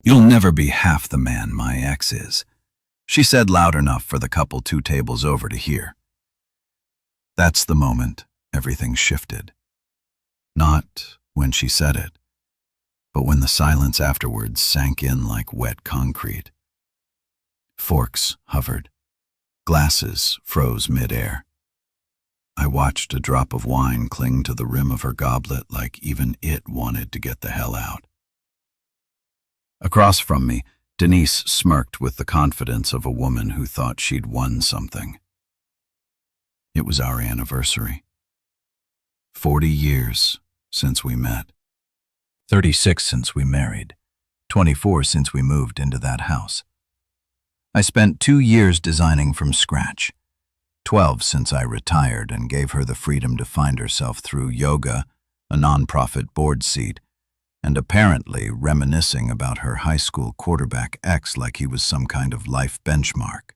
"You'll never be half the man my ex is," she said loud enough for the couple 2 tables over to hear. That's the moment everything shifted. Not when she said it, but when the silence afterwards sank in like wet concrete. Forks hovered. Glasses froze mid-air. I watched a drop of wine cling to the rim of her goblet like even it wanted to get the hell out. Across from me, Denise smirked with the confidence of a woman who thought she'd won something. It was our anniversary. 40 years since we met. 36 since we married. 24 since we moved into that house. I spent 2 years designing from scratch. 12 since I retired and gave her the freedom to find herself through yoga, a nonprofit board seat, and apparently reminiscing about her high school quarterback ex like he was some kind of life benchmark.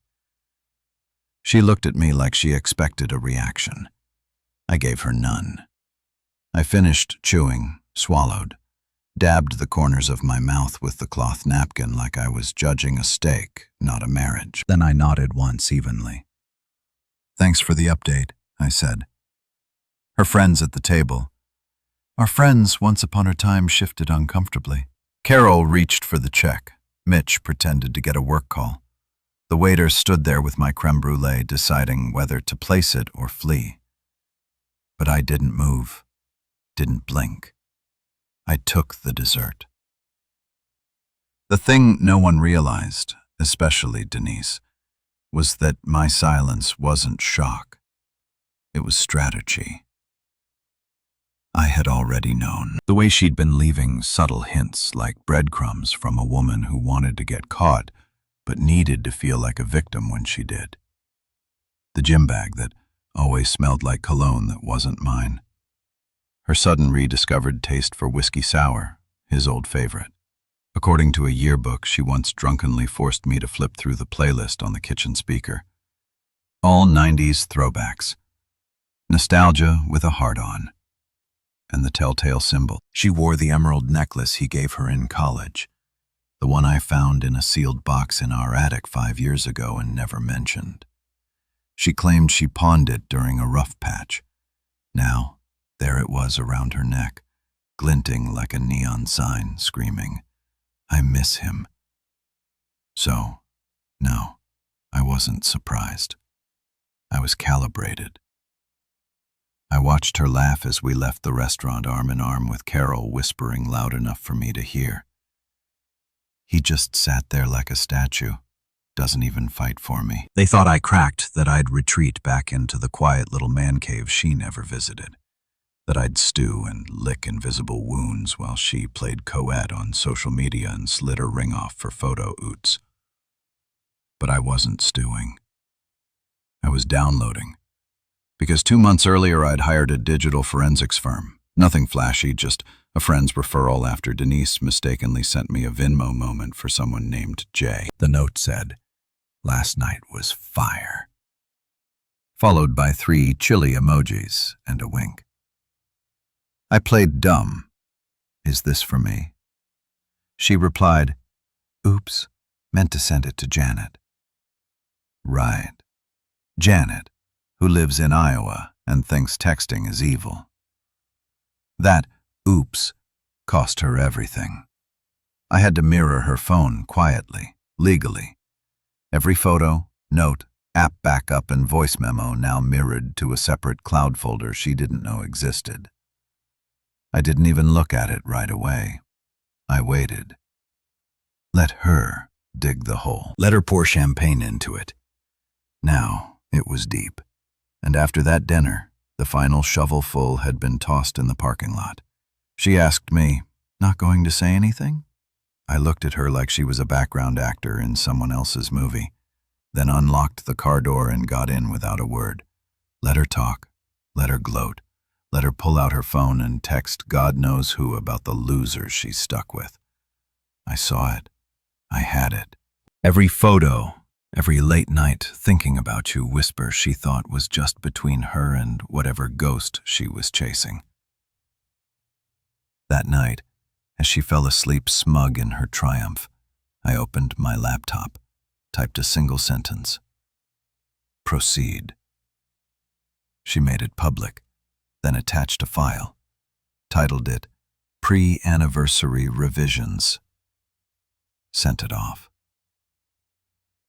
She looked at me like she expected a reaction. I gave her none. I finished chewing, swallowed, dabbed the corners of my mouth with the cloth napkin like I was judging a steak, not a marriage. Then I nodded once evenly. "Thanks for the update," I said. Her friends at the table. Our friends once upon a time shifted uncomfortably. Carol reached for the check. Mitch pretended to get a work call. The waiter stood there with my creme brulee, deciding whether to place it or flee. But I didn't move, didn't blink. I took the dessert. The thing no one realized, especially Denise, was that my silence wasn't shock. It was strategy. I had already known. The way she'd been leaving subtle hints like breadcrumbs from a woman who wanted to get caught but needed to feel like a victim when she did. The gym bag that always smelled like cologne that wasn't mine. Her sudden rediscovered taste for whiskey sour, his old favorite. According to a yearbook, she once drunkenly forced me to flip through the playlist on the kitchen speaker. All 90s throwbacks. Nostalgia with a heart on. And the telltale symbol. She wore the emerald necklace he gave her in college, the one I found in a sealed box in our attic 5 years ago and never mentioned. She claimed she pawned it during a rough patch. Now, there it was around her neck, glinting like a neon sign, screaming, "I miss him." So, no, I wasn't surprised. I was calibrated. I watched her laugh as we left the restaurant arm in arm with Carol whispering loud enough for me to hear. He just sat there like a statue, doesn't even fight for me. They thought I cracked, that I'd retreat back into the quiet little man cave she never visited, that I'd stew and lick invisible wounds while she played co-ed on social media and slid her ring off for photo oots. But I wasn't stewing. I was downloading. Because 2 months earlier I'd hired a digital forensics firm. Nothing flashy, just a friend's referral after Denise mistakenly sent me a Venmo moment for someone named Jay. The note said, "Last night was fire," followed by 3 chilly emojis and a wink. I played dumb. "Is this for me?" She replied, "Oops, meant to send it to Janet." Right. Janet, who lives in Iowa and thinks texting is evil. That oops cost her everything. I had to mirror her phone quietly, legally. Every photo, note, app backup, and voice memo now mirrored to a separate cloud folder she didn't know existed. I didn't even look at it right away. I waited. Let her dig the hole. Let her pour champagne into it. Now it was deep. And after that dinner, the final shovelful had been tossed in the parking lot. She asked me, "Not going to say anything?" I looked at her like she was a background actor in someone else's movie, then unlocked the car door and got in without a word. Let her talk. Let her gloat. Let her pull out her phone and text God knows who about the losers she's stuck with. I saw it. I had it. Every photo, every late night thinking about you whisper she thought was just between her and whatever ghost she was chasing. That night, as she fell asleep smug in her triumph, I opened my laptop, typed a single sentence. Proceed. She made it public, then attached a file, titled it Pre-Anniversary Revisions. Sent it off.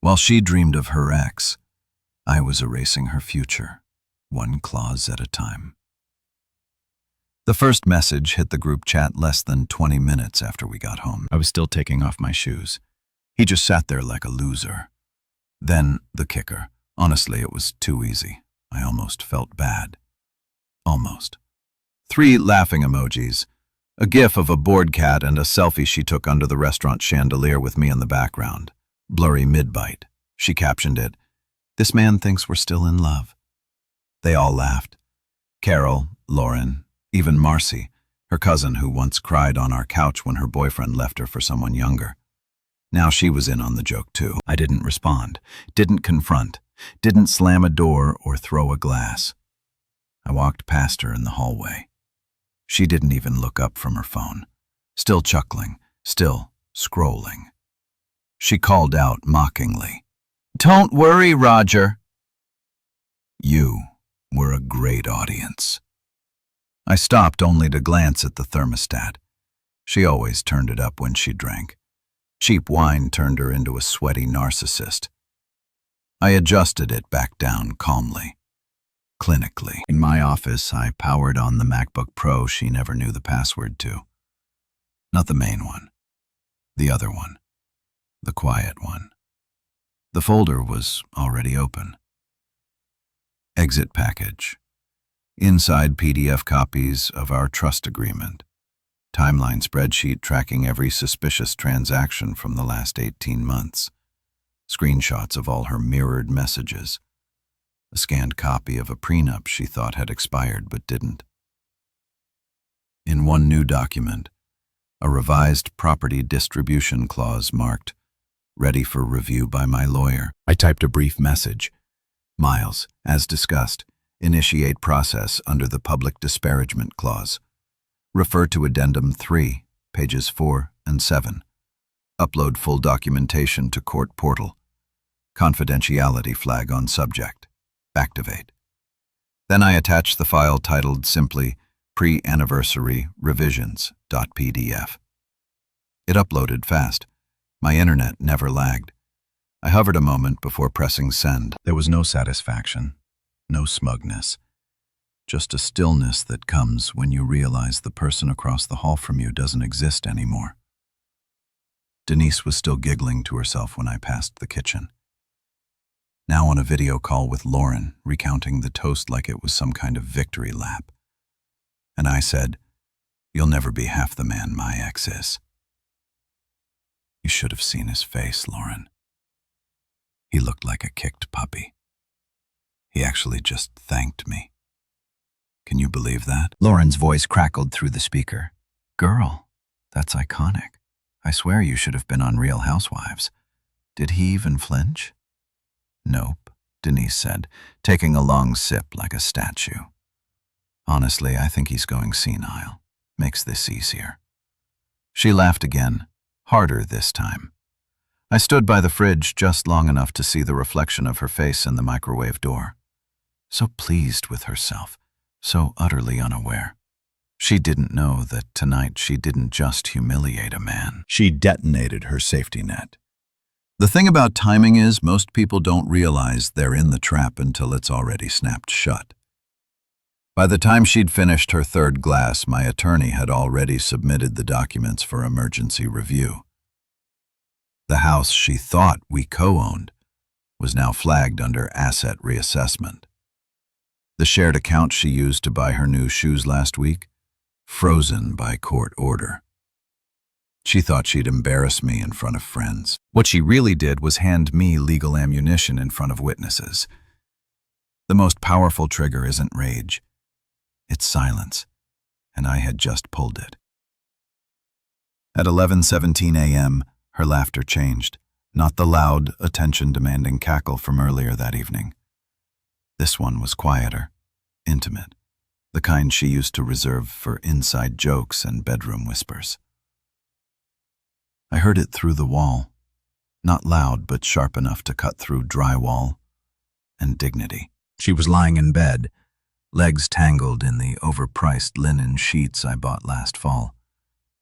While she dreamed of her ex, I was erasing her future, one clause at a time. The first message hit the group chat less than 20 minutes after we got home. I was still taking off my shoes. He just sat there like a loser. Then the kicker. Honestly, it was too easy. I almost felt bad. Almost. 3 laughing emojis, a gif of a bored cat, and a selfie she took under the restaurant chandelier with me in the background. Blurry mid-bite. She captioned it, "This man thinks we're still in love." They all laughed. Carol, Lauren, even Marcy, her cousin who once cried on our couch when her boyfriend left her for someone younger. Now she was in on the joke too. I didn't respond, didn't confront, didn't slam a door or throw a glass. I walked past her in the hallway. She didn't even look up from her phone, still chuckling, still scrolling. She called out mockingly, "Don't worry, Roger." You were a great audience. I stopped only to glance at the thermostat. She always turned it up when she drank. Cheap wine turned her into a sweaty narcissist. I adjusted it back down calmly, clinically. In my office, I powered on the MacBook Pro she never knew the password to. Not the main one. The other one. The quiet one. The folder was already open. Exit package. Inside PDF copies of our trust agreement. Timeline spreadsheet tracking every suspicious transaction from the last 18 months. Screenshots of all her mirrored messages. A scanned copy of a prenup she thought had expired but didn't. In one new document, a revised property distribution clause marked, "Ready for review by my lawyer." I typed a brief message. "Miles, as discussed, initiate process under the public disparagement clause. Refer to Addendum 3, pages 4 and 7. Upload full documentation to court portal. Confidentiality flag on subject. Activate." Then I attached the file titled simply Pre-Anniversary Revisions.pdf. It uploaded fast. My internet never lagged. I hovered a moment before pressing send. There was no satisfaction, no smugness. Just a stillness that comes when you realize the person across the hall from you doesn't exist anymore. Denise was still giggling to herself when I passed the kitchen. Now on a video call with Lauren, recounting the toast like it was some kind of victory lap. And I said, "You'll never be half the man my ex is." You should have seen his face, Lauren. He looked like a kicked puppy. He actually just thanked me. Can you believe that? Lauren's voice crackled through the speaker. "Girl, that's iconic. I swear you should have been on Real Housewives." Did he even flinch? "Nope," Denise said, taking a long sip like a statue. "Honestly, I think he's going senile. Makes this easier." She laughed again, harder this time. I stood by the fridge just long enough to see the reflection of her face in the microwave door. So pleased with herself, so utterly unaware. She didn't know that tonight she didn't just humiliate a man. She detonated her safety net. The thing about timing is most people don't realize they're in the trap until it's already snapped shut. By the time she'd finished her third glass, my attorney had already submitted the documents for emergency review. The house she thought we co-owned was now flagged under asset reassessment. The shared account she used to buy her new shoes last week, frozen by court order. She thought she'd embarrass me in front of friends. What she really did was hand me legal ammunition in front of witnesses. The most powerful trigger isn't rage. It's silence, and I had just pulled it. At 11:17 a.m., her laughter changed, not the loud, attention-demanding cackle from earlier that evening. This one was quieter, intimate, the kind she used to reserve for inside jokes and bedroom whispers. I heard it through the wall, Not loud, but sharp enough to cut through drywall and dignity. She was lying in bed, legs tangled in the overpriced linen sheets I bought last fall,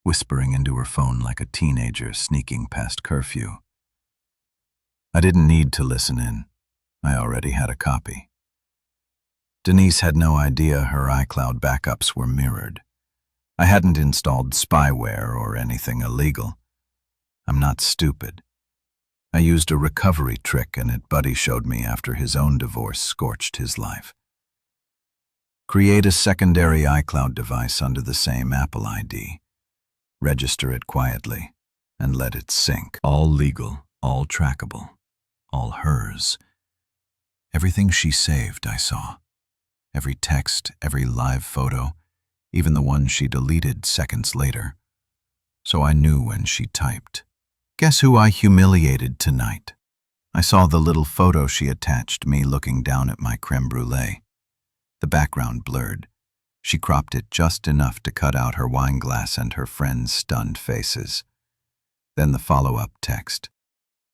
whispering into her phone like a teenager sneaking past curfew. I didn't need to listen in. I already had a copy. Denise had no idea her iCloud backups were mirrored. I hadn't installed spyware or anything illegal. I'm not stupid. I used a recovery trick and it Buddy showed me after his own divorce scorched his life. Create a secondary iCloud device under the same Apple ID. Register it quietly and let it sync. All legal, all trackable, all hers. Everything she saved I saw. Every text, every live photo, even the one she deleted seconds later. So I knew when she typed. Guess who I humiliated tonight? I saw the little photo she attached, me looking down at my creme brulee. The background blurred. She cropped it just enough to cut out her wine glass and her friends' stunned faces. Then the follow-up text.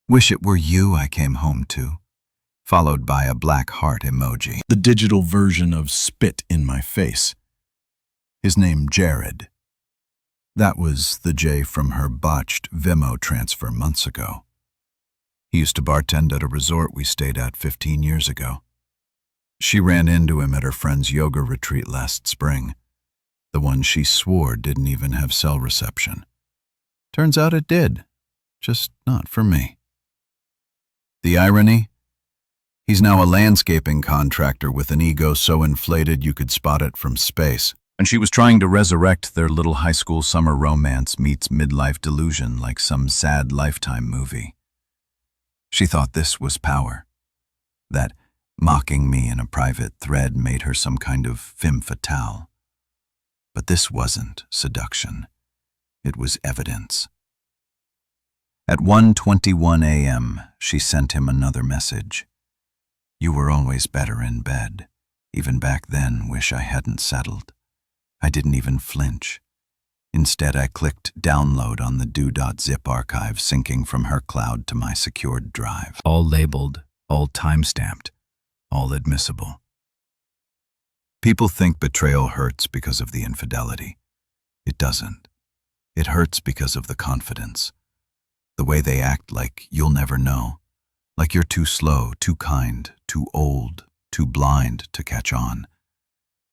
Wish it were you I came home to. Followed by a black heart emoji. The digital version of spit in my face. His name Jared. That was the J from her botched Venmo transfer months ago. He used to bartend at a resort we stayed at 15 years ago. She ran into him at her friend's yoga retreat last spring, the one she swore didn't even have cell reception. Turns out it did, just not for me. The irony? He's now a landscaping contractor with an ego so inflated you could spot it from space. And she was trying to resurrect their little high school summer romance meets midlife delusion like some sad Lifetime movie. She thought this was power, that mocking me in a private thread made her some kind of femme fatale. But this wasn't seduction. It was evidence. At 1:21 a.m., she sent him another message. You were always better in bed. Even back then, wish I hadn't settled. I didn't even flinch. Instead, I clicked download on the do.zip archive syncing from her cloud to my secured drive. All labeled, all time-stamped, all admissible. People think betrayal hurts because of the infidelity. It doesn't. It hurts because of the confidence. The way they act like you'll never know. Like you're too slow, too kind, too old, too blind to catch on.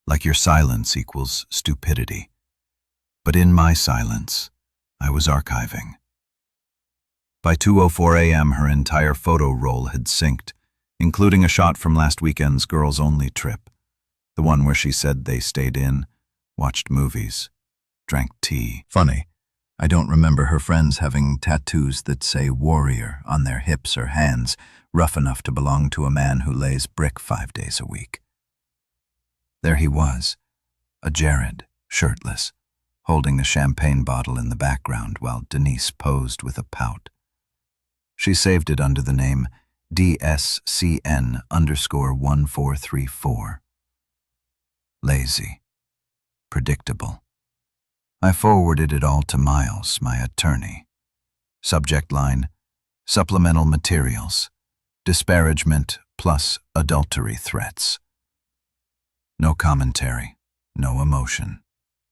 Like your silence equals stupidity. But in my silence, I was archiving. By 2:04 a.m., her entire photo roll had synced, including a shot from last weekend's girls-only trip, the one where she said they stayed in, watched movies, drank tea. Funny, I don't remember her friends having tattoos that say warrior on their hips or hands, rough enough to belong to a man who lays brick 5 days a week. There he was, a Jared, shirtless, holding a champagne bottle in the background while Denise posed with a pout. She saved it under the name DSCN_1434. Lazy. Predictable. I forwarded it all to Miles, my attorney. Subject line, supplemental materials, disparagement plus adultery threats. No commentary, no emotion,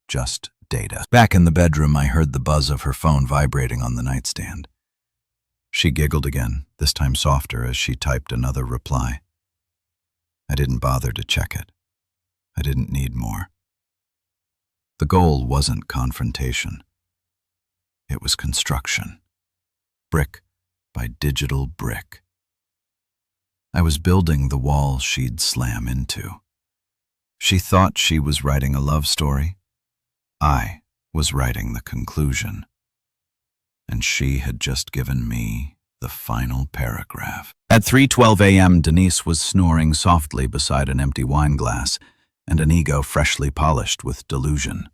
just data. Back in the bedroom, I heard the buzz of her phone vibrating on the nightstand. She giggled again, this time softer as she typed another reply. I didn't bother to check it. I didn't need more. The goal wasn't confrontation. It was construction. Brick by digital brick. I was building the wall she'd slam into. She thought she was writing a love story. I was writing the conclusion. And she had just given me the final paragraph. At 3:12 a.m., Denise was snoring softly beside an empty wine glass and an ego freshly polished with delusion.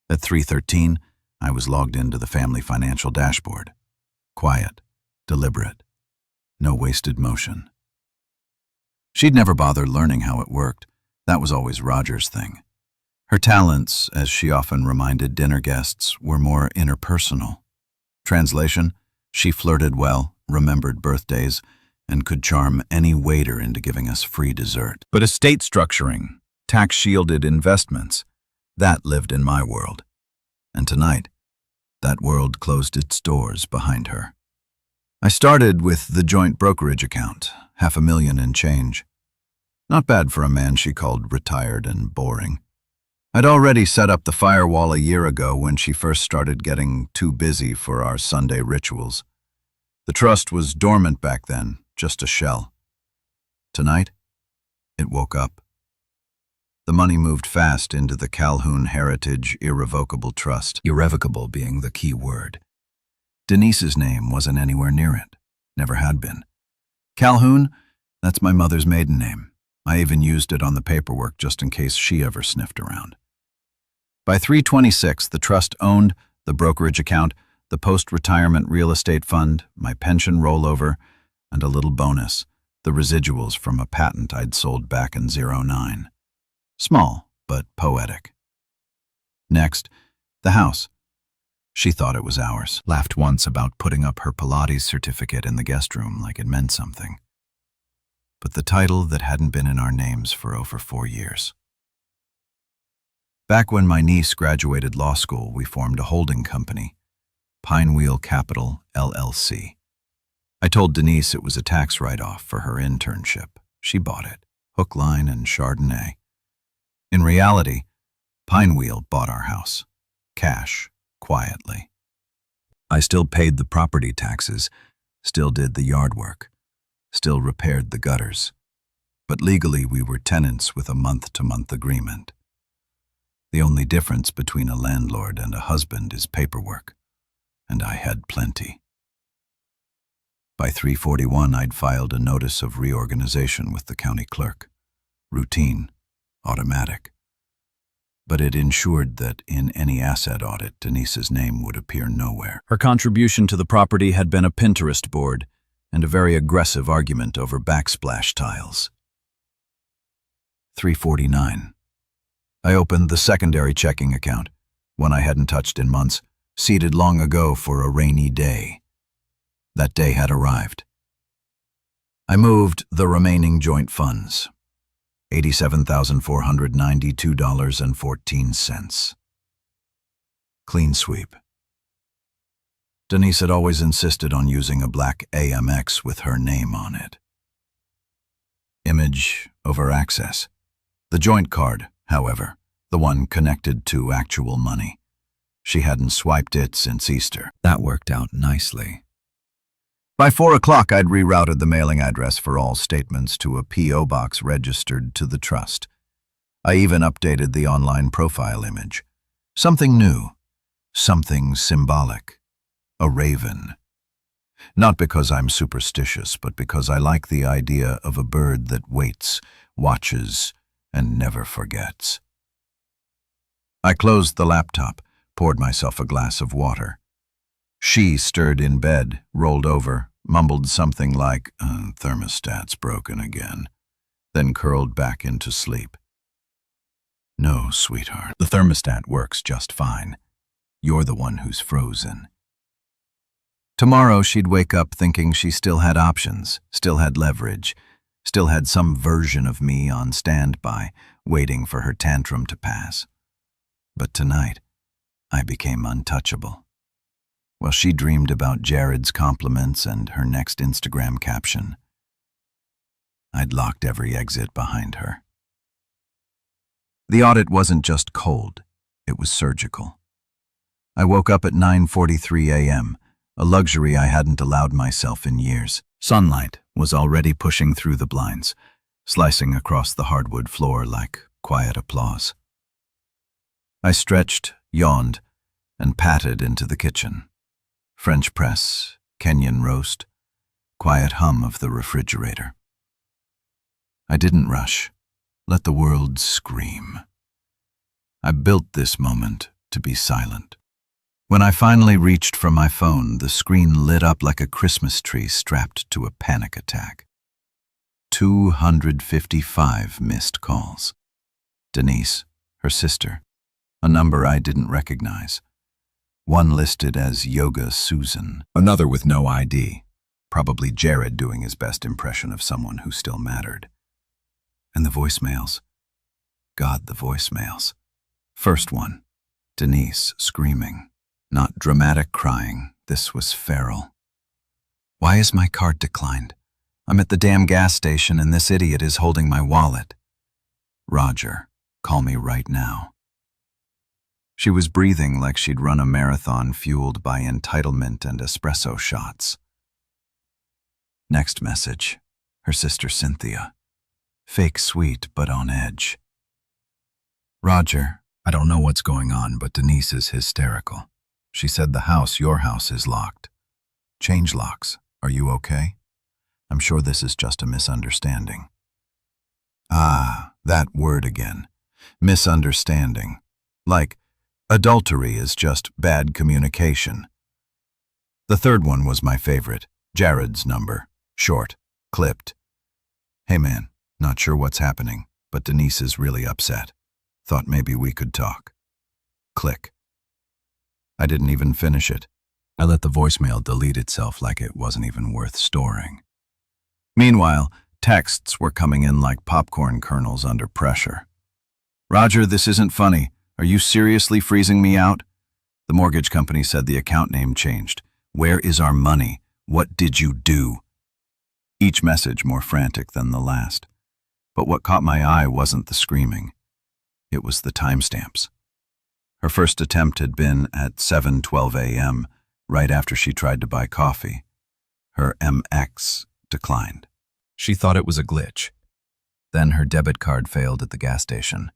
At 3:13, I was logged into the family financial dashboard. Quiet, deliberate, no wasted motion. She'd never bothered learning how it worked. That was always Roger's thing. Her talents, as she often reminded dinner guests, were more interpersonal. Translation, she flirted well remembered birthdays, and could charm any waiter into giving us free dessert. But estate structuring, tax-shielded investments, that lived in my world. And tonight, that world closed its doors behind her. I started with the joint brokerage account, $500,000 and change. Not bad for a man she called retired and boring. I'd already set up the firewall a year ago when she first started getting too busy for our Sunday rituals. The trust was dormant back then, just a shell. Tonight, it woke up. The money moved fast into the Calhoun Heritage Irrevocable Trust, irrevocable being the key word. Denise's name wasn't anywhere near it, never had been. Calhoun, that's my mother's maiden name. I even used it on the paperwork just in case she ever sniffed around. By 3/26, the trust owned the brokerage account, the post-retirement real estate fund, my pension rollover, and a little bonus, the residuals from a patent I'd sold back in '09. Small, but poetic. Next, the house. She thought it was ours, laughed once about putting up her Pilates certificate in the guest room like it meant something. But the title that hadn't been in our names for over 4 years. Back when my niece graduated law school, we formed a holding company, Pinewheel Capital, LLC. I told Denise it was a tax write-off for her internship. She bought it, hook, line, and Chardonnay. In reality, Pinewheel bought our house, cash, quietly. I still paid the property taxes, still did the yard work, still repaired the gutters. But legally we were tenants with a month-to-month agreement. The only difference between a landlord and a husband is paperwork, and I had plenty. By 3/41, I'd filed a notice of reorganization with the county clerk. Routine, automatic. But it ensured that in any asset audit, Denise's name would appear nowhere. Her contribution to the property had been a Pinterest board and a very aggressive argument over backsplash tiles. 3/49. I opened the secondary checking account, one I hadn't touched in months, seeded long ago for a rainy day. That day had arrived. I moved the remaining joint funds, $87,492.14. Clean sweep. Denise had always insisted on using a black AMX with her name on it. Image over access. The joint card, however, the one connected to actual money. She hadn't swiped it since Easter. That worked out nicely. By 4 o'clock, I'd rerouted the mailing address for all statements to a P.O. box registered to the trust. I even updated the online profile image. Something new, something symbolic. A raven. Not because I'm superstitious, but because I like the idea of a bird that waits, watches, and never forgets. I closed the laptop, poured myself a glass of water. She stirred in bed, rolled over, mumbled something like, thermostat's broken again, then curled back into sleep. No, sweetheart, the thermostat works just fine. You're the one who's frozen. Tomorrow she'd wake up thinking she still had options, still had leverage, still had some version of me on standby, waiting for her tantrum to pass. But tonight, I became untouchable. While she dreamed about Jared's compliments and her next Instagram caption, I'd locked every exit behind her. The audit wasn't just cold, it was surgical. I woke up at 9:43 a.m., a luxury I hadn't allowed myself in years. Sunlight was already pushing through the blinds, slicing across the hardwood floor like quiet applause. I stretched, yawned, and patted into the kitchen. French press, Kenyan roast, quiet hum of the refrigerator. I didn't rush. Let the world scream. I built this moment to be silent. When I finally reached for my phone, the screen lit up like a Christmas tree strapped to a panic attack. 255 missed calls. Denise, her sister, a number I didn't recognize. One listed as Yoga Susan, another with no ID. Probably Jared doing his best impression of someone who still mattered. And the voicemails. God, the voicemails. First one, Denise screaming. Not dramatic crying, this was feral. Why is my card declined? I'm at the damn gas station and this idiot is holding my wallet. Roger, call me right now. She was breathing like she'd run a marathon fueled by entitlement and espresso shots. Next message, her sister Cynthia. Fake sweet, but on edge. Roger, I don't know what's going on, but Denise is hysterical. She said the house, your house, is locked. Change locks. Are you okay? I'm sure this is just a misunderstanding. Ah, that word again. Misunderstanding. Like, adultery is just bad communication. The third one was my favorite. Jared's number. Short. Clipped. Hey man, not sure what's happening, but Denise is really upset. Thought maybe we could talk. Click. I didn't even finish it. I let the voicemail delete itself like it wasn't even worth storing. Meanwhile, texts were coming in like popcorn kernels under pressure. Roger, this isn't funny. Are you seriously freezing me out? The mortgage company said the account name changed. Where is our money? What did you do? Each message more frantic than the last. But what caught my eye wasn't the screaming. It was the timestamps. Her first attempt had been at 7:12 a.m., right after she tried to buy coffee. Her MX declined. She thought it was a glitch. Then her debit card failed at the gas station.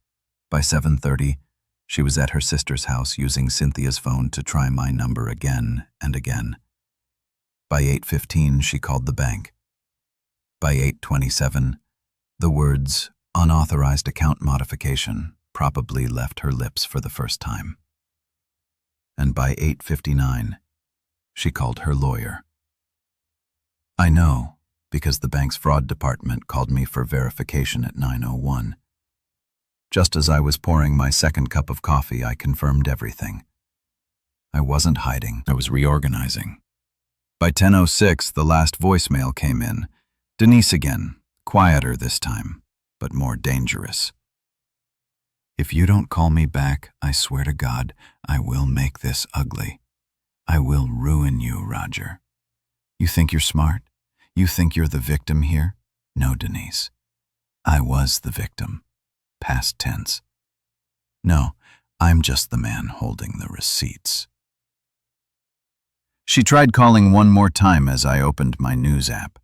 By 7:30, she was at her sister's house using Cynthia's phone to try my number again and again. By 8:15, she called the bank. By 8:27, the words unauthorized account modification probably left her lips for the first time. And by 8:59, she called her lawyer. I know, because the bank's fraud department called me for verification at 9:01. Just as I was pouring my second cup of coffee, I confirmed everything. I wasn't hiding, I was reorganizing. By 10:06, the last voicemail came in. Denise again, quieter this time, but more dangerous. If you don't call me back, I swear to God, I will make this ugly. I will ruin you, Roger. You think you're smart? You think you're the victim here? No, Denise. I was the victim. Past tense. No, I'm just the man holding the receipts. She tried calling one more time as I opened my news app.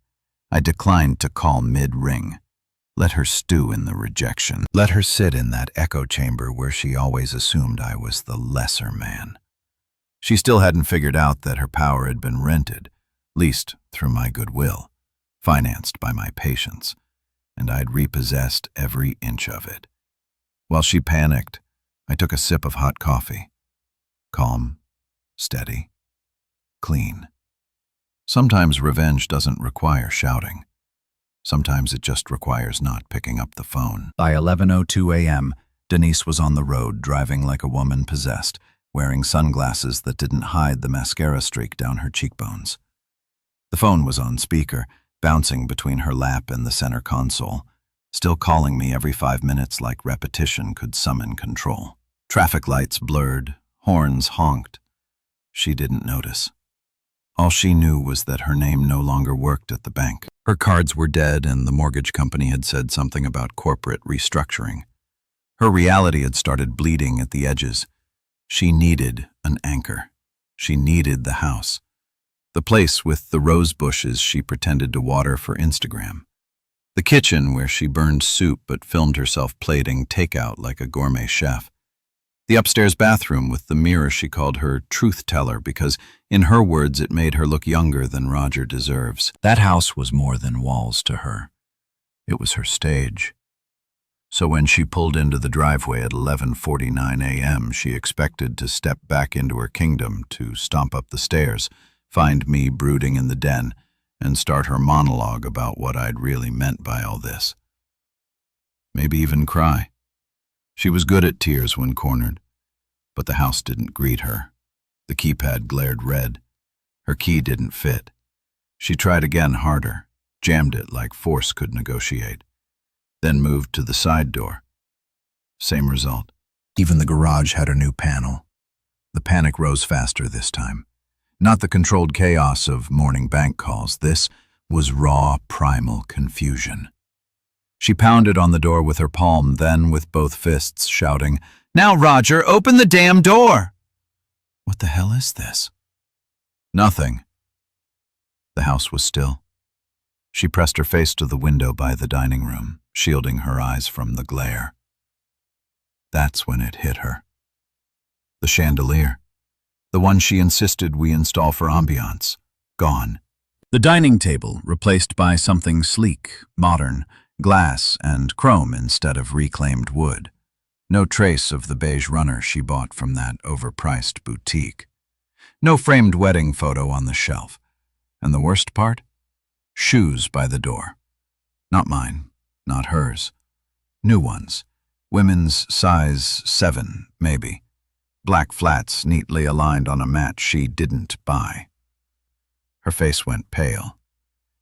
I declined to call mid-ring. Let her stew in the rejection. Let her sit in that echo chamber where she always assumed I was the lesser man. She still hadn't figured out that her power had been rented, leased through my goodwill, financed by my patience, and I'd repossessed every inch of it. While she panicked, I took a sip of hot coffee. Calm, steady, clean. Sometimes revenge doesn't require shouting. Sometimes it just requires not picking up the phone. By 11:02 a.m., Denise was on the road, driving like a woman possessed, wearing sunglasses that didn't hide the mascara streak down her cheekbones. The phone was on speaker, bouncing between her lap and the center console, still calling me every 5 minutes like repetition could summon control. Traffic lights blurred, horns honked. She didn't notice. All she knew was that her name no longer worked at the bank. Her cards were dead and the mortgage company had said something about corporate restructuring. Her reality had started bleeding at the edges. She needed an anchor. She needed the house. The place with the rose bushes she pretended to water for Instagram. The kitchen where she burned soup but filmed herself plating takeout like a gourmet chef. The upstairs bathroom with the mirror she called her truth teller because, in her words, it made her look younger than Roger deserves. That house was more than walls to her. It was her stage. So when she pulled into the driveway at 11:49 a.m., she expected to step back into her kingdom, to stomp up the stairs, find me brooding in the den, and start her monologue about what I'd really meant by all this. Maybe even cry. She was good at tears when cornered, but the house didn't greet her. The keypad glared red. Her key didn't fit. She tried again harder, jammed it like force could negotiate, then moved to the side door. Same result. Even the garage had a new panel. The panic rose faster this time. Not the controlled chaos of morning bank calls. This was raw, primal confusion. She pounded on the door with her palm, then with both fists, shouting, "Now, Roger, open the damn door!" What the hell is this? Nothing. The house was still. She pressed her face to the window by the dining room, shielding her eyes from the glare. That's when it hit her. The chandelier, the one she insisted we install for ambiance, gone. The dining table replaced by something sleek, modern, glass and chrome instead of reclaimed wood. No trace of the beige runner she bought from that overpriced boutique. No framed wedding photo on the shelf. And the worst part? Shoes by the door. Not mine, not hers. New ones. Women's size 7, maybe. Black flats neatly aligned on a mat she didn't buy. Her face went pale.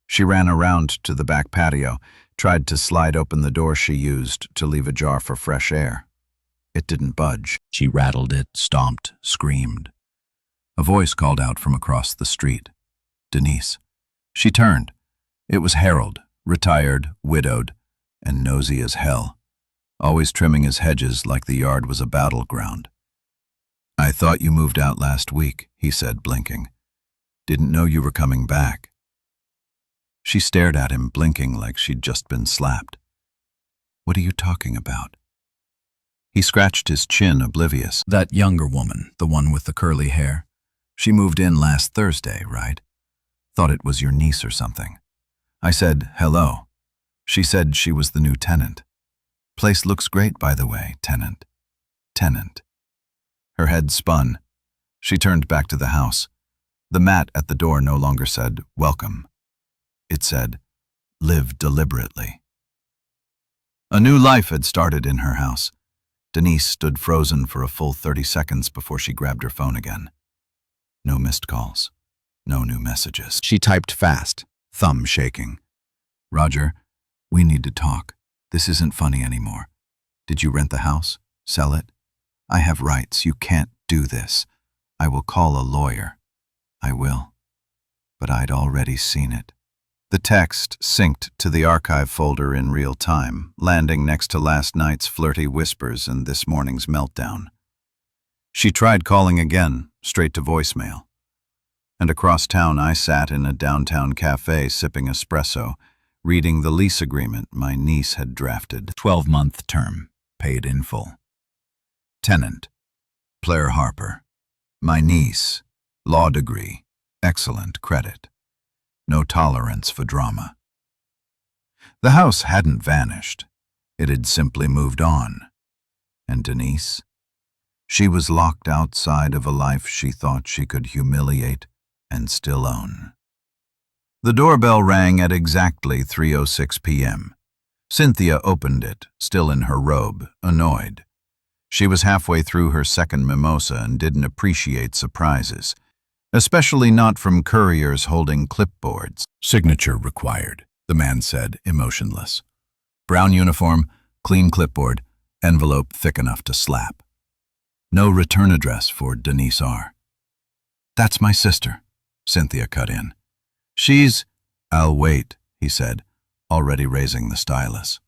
She ran around to the back patio, tried to slide open the door she used to leave ajar for fresh air. It didn't budge. She rattled it, stomped, screamed. A voice called out from across the street. Denise. She turned. It was Harold, retired, widowed, and nosy as hell, always trimming his hedges like the yard was a battleground. "I thought you moved out last week," he said, blinking. "Didn't know you were coming back." She stared at him, blinking like she'd just been slapped. "What are you talking about?" He scratched his chin, oblivious. "That younger woman, the one with the curly hair. She moved in last Thursday, right? Thought it was your niece or something." I said, "Hello." She said she was the new tenant. "Place looks great, by the way, tenant." Tenant. Her head spun. She turned back to the house. The mat at the door no longer said, "Welcome." It said, "Live deliberately." A new life had started in her house. Denise stood frozen for a full 30 seconds before she grabbed her phone again. No missed calls. No new messages. She typed fast, thumb shaking. "Roger, we need to talk. This isn't funny anymore. Did you rent the house? Sell it? I have rights. You can't do this. I will call a lawyer." "I will." But I'd already seen it. The text synced to the archive folder in real time, landing next to last night's flirty whispers and this morning's meltdown. She tried calling again, straight to voicemail. And across town I sat in a downtown cafe sipping espresso, reading the lease agreement my niece had drafted. 12-month term, paid in full. Tenant, Claire Harper. My niece, law degree, excellent credit. No tolerance for drama. The house hadn't vanished. It had simply moved on. And Denise? She was locked outside of a life she thought she could humiliate and still own. The doorbell rang at exactly 3:06 p.m. Cynthia opened it, still in her robe, annoyed. She was halfway through her second mimosa and didn't appreciate surprises, especially not from couriers holding clipboards. "Signature required," the man said, emotionless. "Brown uniform, clean clipboard, envelope thick enough to slap. No return address for Denise R." "That's my sister," Cynthia cut in. "She's—" "I'll wait," he said, already raising the stylus.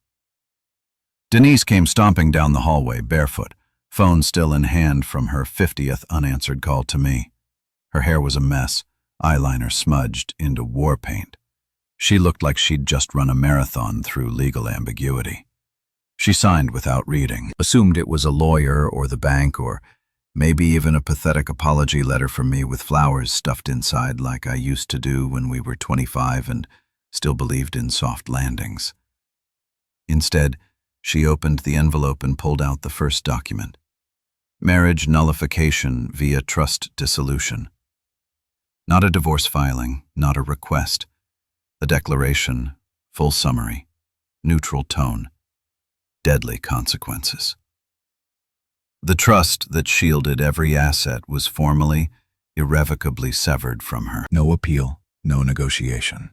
Denise came stomping down the hallway, barefoot, phone still in hand from her 50th unanswered call to me. Her hair was a mess, eyeliner smudged into war paint. She looked like she'd just run a marathon through legal ambiguity. She signed without reading, assumed it was a lawyer or the bank or maybe even a pathetic apology letter from me with flowers stuffed inside like I used to do when we were 25 and still believed in soft landings. Instead, she opened the envelope and pulled out the first document. Marriage nullification via trust dissolution. Not a divorce filing, not a request. A declaration, full summary, neutral tone, deadly consequences. The trust that shielded every asset was formally, irrevocably severed from her. No appeal, No negotiation.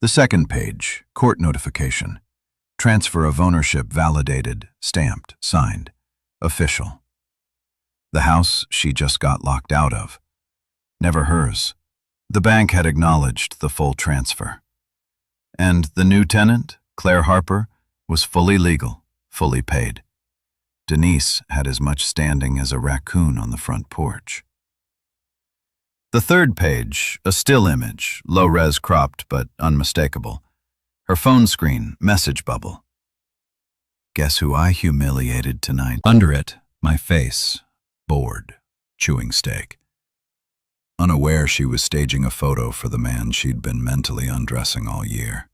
The second page, court notification. Transfer of ownership validated, stamped, signed. Official. The house she just got locked out of. Never hers. The bank had acknowledged the full transfer. And the new tenant, Claire Harper, was fully legal, fully paid. Denise had as much standing as a raccoon on the front porch. The third page, a still image, low-res cropped but unmistakable. Her phone screen, message bubble. Guess who I humiliated tonight? Under it, my face, bored, chewing steak. Unaware she was staging a photo for the man she'd been mentally undressing all year.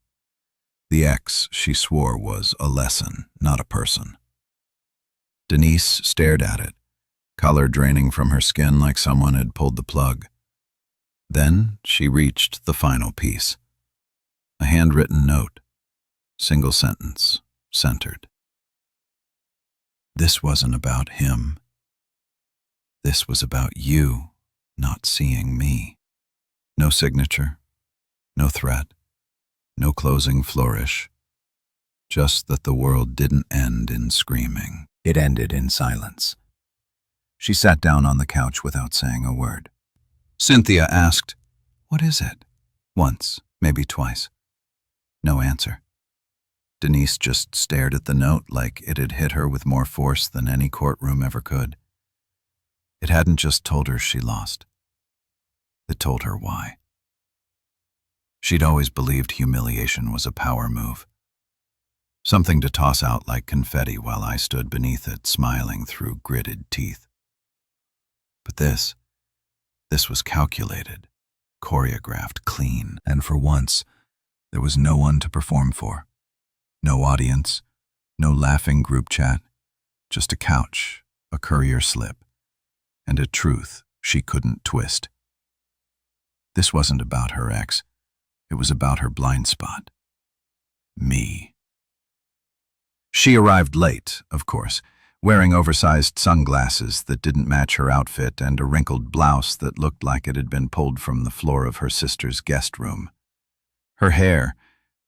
The ex, she swore, was a lesson, not a person. Denise stared at it, color draining from her skin like someone had pulled the plug. Then she reached the final piece. A handwritten note, single sentence, centered. This wasn't about him. This was about you not seeing me. No signature, no threat, no closing flourish. Just that the world didn't end in screaming. It ended in silence. She sat down on the couch without saying a word. Cynthia asked, "What is it?" Once, maybe twice. No answer. Denise just stared at the note like it had hit her with more force than any courtroom ever could. It hadn't just told her she lost. It told her why. She'd always believed humiliation was a power move. Something to toss out like confetti while I stood beneath it, smiling through gritted teeth. But this was calculated, choreographed, clean, and for once, there was no one to perform for. No audience, no laughing group chat, just a couch, a courier slip, and a truth she couldn't twist. This wasn't about her ex. It was about her blind spot. Me. She arrived late, of course, wearing oversized sunglasses that didn't match her outfit and a wrinkled blouse that looked like it had been pulled from the floor of her sister's guest room. Her hair,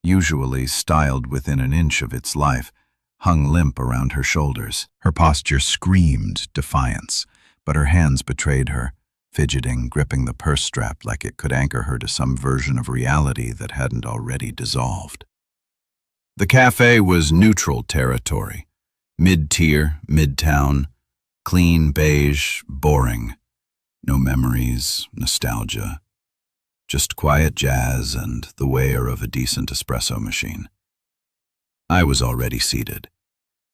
usually styled within an inch of its life, hung limp around her shoulders. Her posture screamed defiance, but her hands betrayed her, fidgeting, gripping the purse strap like it could anchor her to some version of reality that hadn't already dissolved. The cafe was neutral territory. Mid-tier, mid-town, clean, beige, boring. No memories, nostalgia. Just quiet jazz and the wear of a decent espresso machine. I was already seated.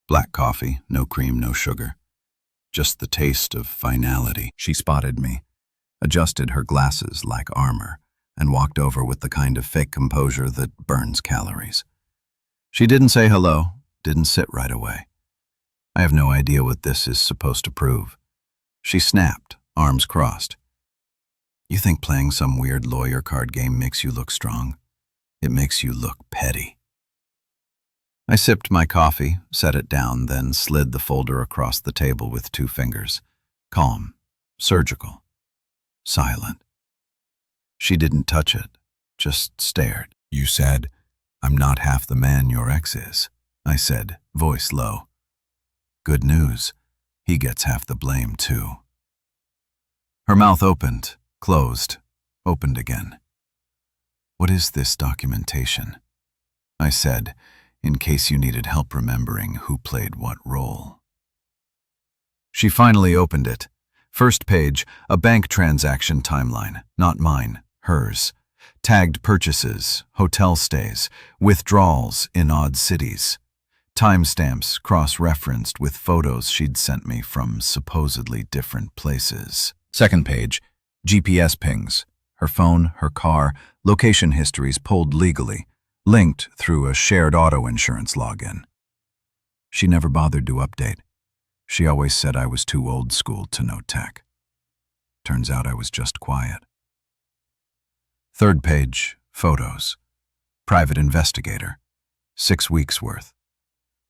Black coffee, no cream, no sugar. Just the taste of finality. She spotted me, adjusted her glasses like armor, and walked over with the kind of fake composure that burns calories. She didn't say hello, didn't sit right away. I have no idea what this is supposed to prove. She snapped, arms crossed. You think playing some weird lawyer card game makes you look strong? It makes you look petty. I sipped my coffee, set it down, then slid the folder across the table with 2 fingers. Calm, surgical, silent. She didn't touch it, just stared. You said, "I'm not half the man your ex is," I said, voice low. Good news, he gets half the blame too. Her mouth opened, closed, opened again. What is this documentation? I said, in case you needed help remembering who played what role. She finally opened it. First page, a bank transaction timeline, not mine, hers. Tagged purchases, hotel stays, withdrawals in odd cities. Timestamps cross-referenced with photos she'd sent me from supposedly different places. Second page, GPS pings. Her phone, her car, location histories pulled legally, linked through a shared auto insurance login. She never bothered to update. She always said I was too old school to know tech. Turns out I was just quiet. Third page, photos. Private investigator. 6 weeks worth.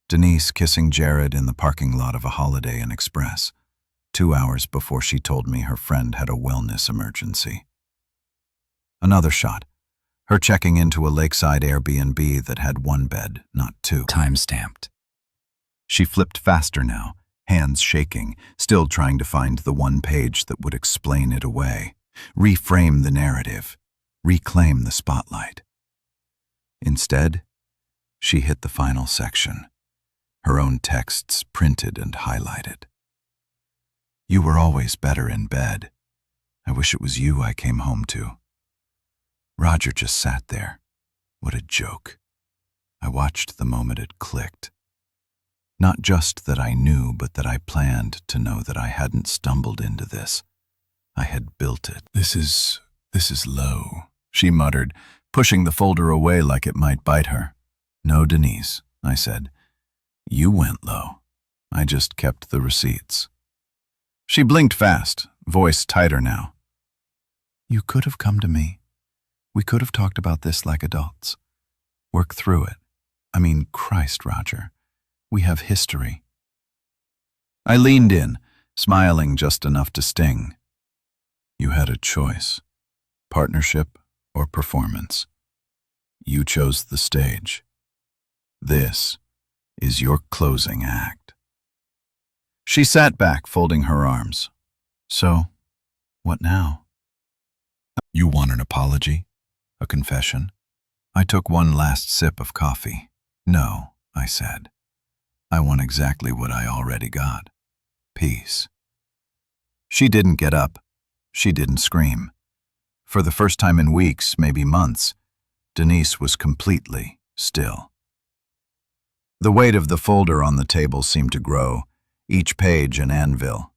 Denise kissing Jared in the parking lot of a Holiday Inn Express, 2 hours before she told me her friend had a wellness emergency. Another shot. Her checking into a lakeside Airbnb that had one bed, not two. Time-stamped. She flipped faster now, hands shaking, still trying to find the one page that would explain it away, reframe the narrative, reclaim the spotlight. Instead, she hit the final section, her own texts printed and highlighted. You were always better in bed. I wish it was you I came home to. Roger just sat there. What a joke. I watched the moment it clicked. Not just that I knew, but that I planned to know that I hadn't stumbled into this. I had built it. This is low, she muttered, pushing the folder away like it might bite her. No, Denise, I said. You went low. I just kept the receipts. She blinked fast, voice tighter now. You could have come to me. We could have talked about this like adults. Work through it. I mean, Christ, Roger. We have history. I leaned in, smiling just enough to sting. You had a choice. Partnership or performance. You chose the stage. This is your closing act. She sat back, folding her arms. So, what now? You want an apology? A confession? I took one last sip of coffee. No, I said. I want exactly what I already got. Peace. She didn't get up. She didn't scream. For the first time in weeks, maybe months, Denise was completely still. The weight of the folder on the table seemed to grow, each page an anvil.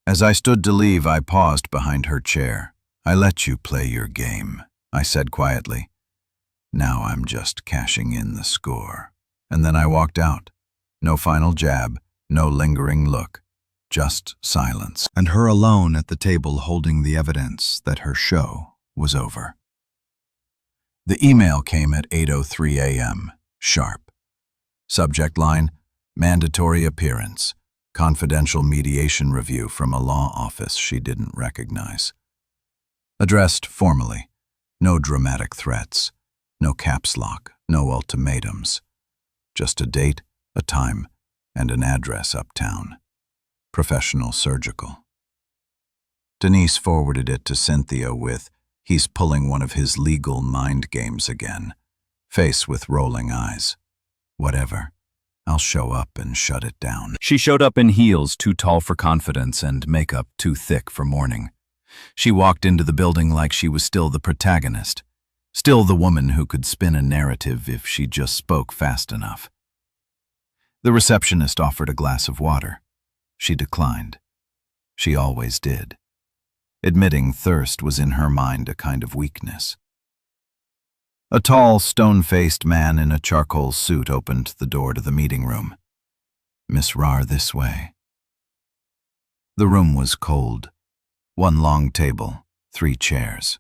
As I stood to leave, I paused behind her chair. I let you play your game, I said quietly. Now I'm just cashing in the score. And then I walked out. No final jab, no lingering look, just silence. And her alone at the table holding the evidence that her show was over. The email came at 8:03 a.m., sharp. Subject line, mandatory appearance, confidential mediation review from a law office she didn't recognize. Addressed formally, no dramatic threats, no caps lock, no ultimatums. Just a date, a time, and an address uptown. Professional surgical. Denise forwarded it to Cynthia with, he's pulling one of his legal mind games again. Face with rolling eyes. Whatever. I'll show up and shut it down. She showed up in heels too tall for confidence and makeup too thick for mourning. She walked into the building like she was still the protagonist, still the woman who could spin a narrative if she just spoke fast enough. The receptionist offered a glass of water. She declined. She always did. Admitting thirst was in her mind a kind of weakness. A tall, stone-faced man in a charcoal suit opened the door to the meeting room. Miss Rar, this way. The room was cold. One long table, 3 chairs.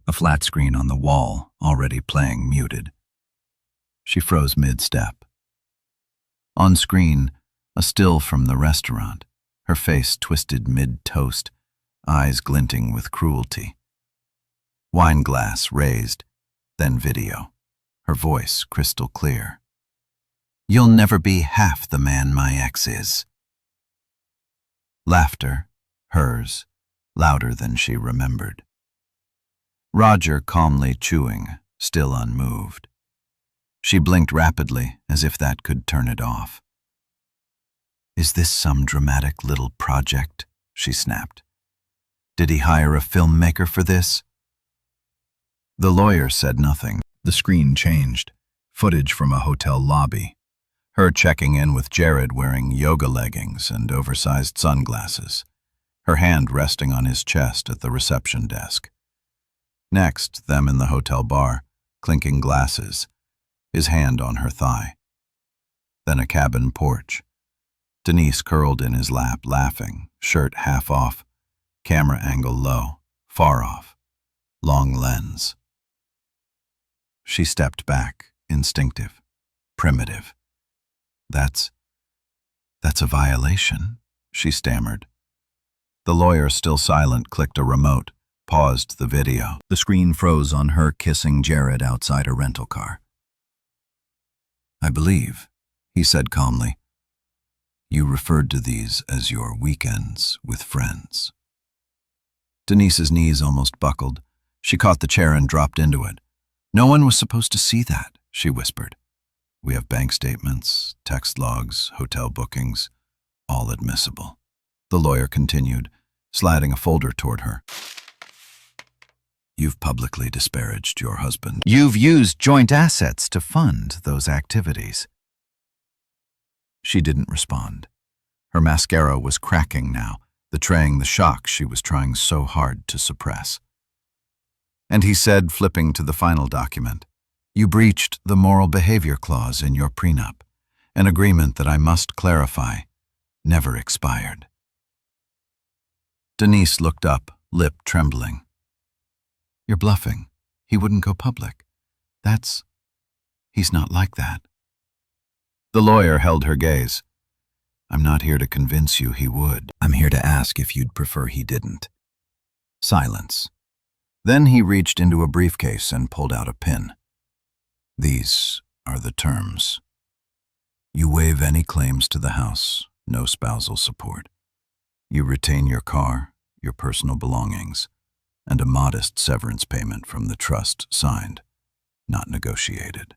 A flat screen on the wall, already playing muted. She froze mid-step. On screen, a still from the restaurant, her face twisted mid-toast, eyes glinting with cruelty. Wine glass raised, then video, her voice crystal clear. You'll never be half the man my ex is. Laughter, hers, louder than she remembered. Roger calmly chewing, still unmoved. She blinked rapidly, as if that could turn it off. Is this some dramatic little project? She snapped. Did he hire a filmmaker for this? The lawyer said nothing. The screen changed. Footage from a hotel lobby. Her checking in with Jared wearing yoga leggings and oversized sunglasses. Her hand resting on his chest at the reception desk. Next, them in the hotel bar, clinking glasses, his hand on her thigh. Then a cabin porch. Denise curled in his lap, laughing, shirt half off, camera angle low, far off, long lens. She stepped back, instinctive, primitive. That's a violation, she stammered. The lawyer, still silent, clicked a remote, paused the video. The screen froze on her kissing Jared outside a rental car. "I believe," he said calmly, "you referred to these as your weekends with friends." Denise's knees almost buckled. She caught the chair and dropped into it. "No one was supposed to see that," she whispered. "We have bank statements, text logs, hotel bookings, all admissible." The lawyer continued, sliding a folder toward her. "You've publicly disparaged your husband. You've used joint assets to fund those activities." She didn't respond. Her mascara was cracking now, betraying the shock she was trying so hard to suppress. And he said, flipping to the final document, "You breached the moral behavior clause in your prenup, an agreement that I must clarify never expired." Denise looked up, lip trembling. "You're bluffing. He wouldn't go public. He's not like that." The lawyer held her gaze. "I'm not here to convince you he would. I'm here to ask if you'd prefer he didn't." Silence. Then he reached into a briefcase and pulled out a pin. "These are the terms. You waive any claims to the house, no spousal support. You retain your car, your personal belongings, and a modest severance payment from the trust signed, not negotiated."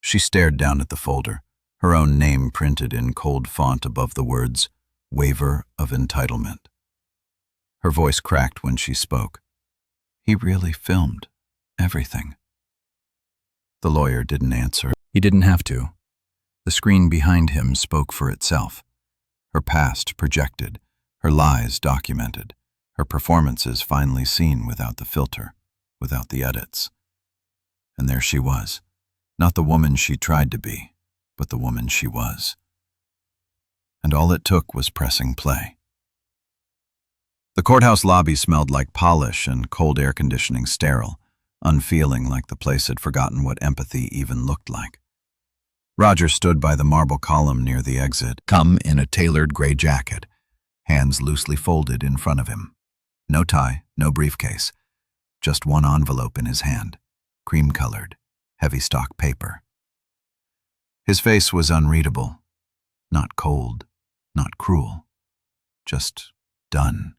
She stared down at the folder, her own name printed in cold font above the words, "Waiver of Entitlement." Her voice cracked when she spoke. "He really filmed everything." The lawyer didn't answer. He didn't have to. The screen behind him spoke for itself. Her past projected, her lies documented, her performances finally seen without the filter, without the edits. And there she was, not the woman she tried to be, but the woman she was. And all it took was pressing play. The courthouse lobby smelled like polish and cold air conditioning, sterile, unfeeling, like the place had forgotten what empathy even looked like. Roger stood by the marble column near the exit, come in a tailored gray jacket, hands loosely folded in front of him. No tie, no briefcase, just one envelope in his hand, cream-colored, heavy stock paper. His face was unreadable, not cold, not cruel, just done.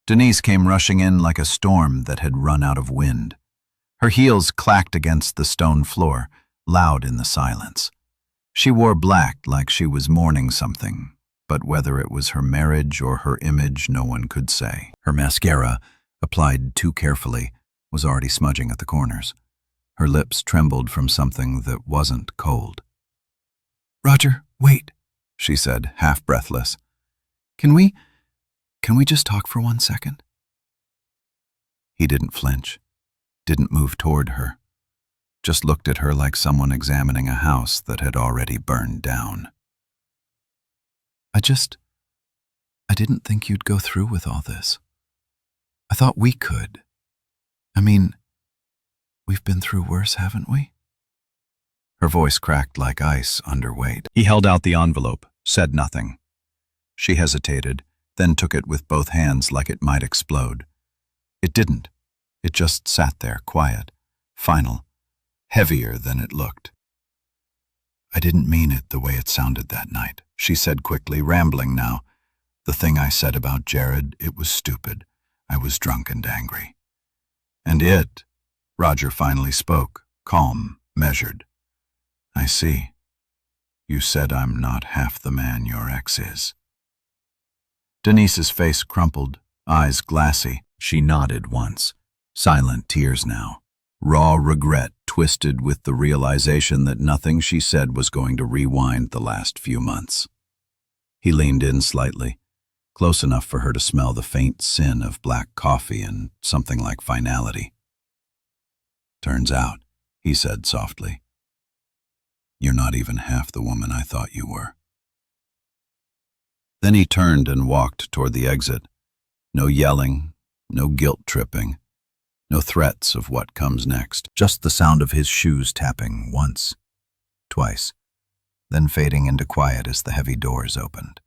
Denise came rushing in like a storm that had run out of wind. Her heels clacked against the stone floor, loud in the silence. She wore black like she was mourning something, but whether it was her marriage or her image, no one could say. Her mascara, applied too carefully, was already smudging at the corners. Her lips trembled from something that wasn't cold. "Roger, wait," she said, half breathless. Can we just talk for 1 second?" He didn't flinch, didn't move toward her, just looked at her like someone examining a house that had already burned down. I didn't think you'd go through with all this. I thought we could. I mean, we've been through worse, haven't we?" Her voice cracked like ice under weight. He held out the envelope, said nothing. She hesitated, then took it with both hands like it might explode. It didn't. It just sat there, quiet, final, heavier than it looked. "I didn't mean it the way it sounded that night," she said quickly, rambling now. "The thing I said about Jared, it was stupid. I was drunk and angry." Roger finally spoke, calm, measured. "I see. You said I'm not half the man your ex is." Denise's face crumpled, eyes glassy. She nodded once, silent tears now. Raw regret twisted with the realization that nothing she said was going to rewind the last few months. He leaned in slightly, close enough for her to smell the faint sin of black coffee and something like finality. "Turns out," he said softly, "you're not even half the woman I thought you were." Then he turned and walked toward the exit. No yelling, no guilt-tripping, no threats of what comes next. Just the sound of his shoes tapping once, twice, then fading into quiet as the heavy doors opened.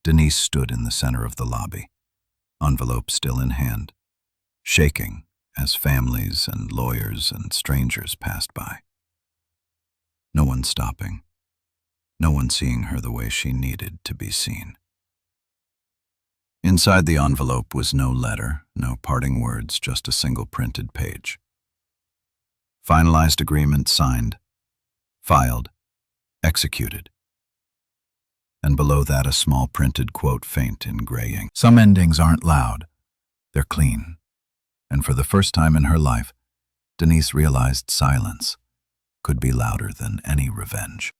Denise stood in the center of the lobby, envelope still in hand, shaking as families and lawyers and strangers passed by. No one stopping, no one seeing her the way she needed to be seen. Inside the envelope was no letter, no parting words, just a single printed page. Finalized agreement signed, filed, executed. And below that a small printed quote faint in gray ink. Some endings aren't loud, they're clean. And for the first time in her life, Denise realized silence could be louder than any revenge.